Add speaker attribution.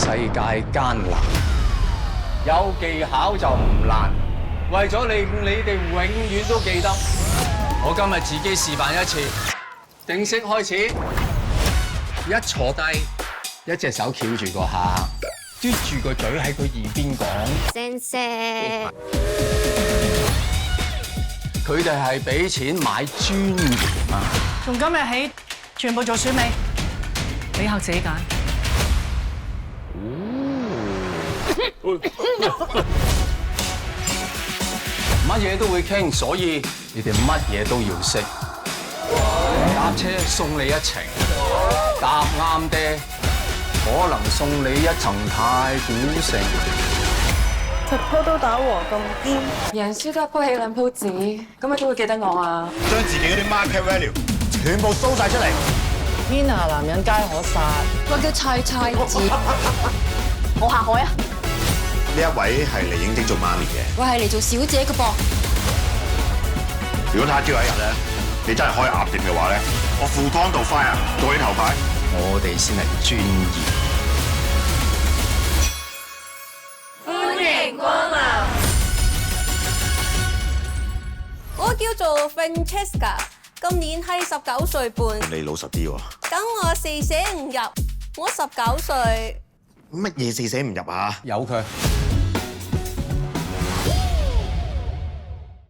Speaker 1: 世界艱難，有技巧就唔難。為咗令你哋永遠都記得，我今日自己示範一次。正式開始，一坐低，一隻手翹住個下，嘟住個嘴喺佢耳邊講。
Speaker 2: 先生，
Speaker 1: 佢哋係俾錢買尊嚴啊！
Speaker 3: 從今日起，全部做選美，你以後自己揀。
Speaker 1: 乜嘢都會傾，所以你哋乜嘢都要識。搭車送你一程，搭啱爹可能送你一層太古城。
Speaker 4: 直鋪都打和咁堅，
Speaker 5: 贏輸都係鋪起兩鋪紙，咁你都會記得我啊！
Speaker 6: 將自己嗰啲 market value 全部 show 晒出嚟。
Speaker 4: 天下男人皆可殺，
Speaker 2: 我叫菜菜子，我下海啊！
Speaker 6: 呢一位係嚟應徵做媽咪嘅。
Speaker 2: 我係嚟做小姐嘅噃。
Speaker 6: 如果他朝有一日咧，你真係開鴨店嘅話咧，我赴湯蹈快啊，做你頭牌。
Speaker 1: 我哋先係專業。
Speaker 2: 歡迎光臨。我叫做 Francesca， 今年係19歲半。
Speaker 6: 你老實啲喎。
Speaker 2: 等我四捨五入，我19歲。
Speaker 6: 乜嘢四捨五入啊？
Speaker 1: 有佢。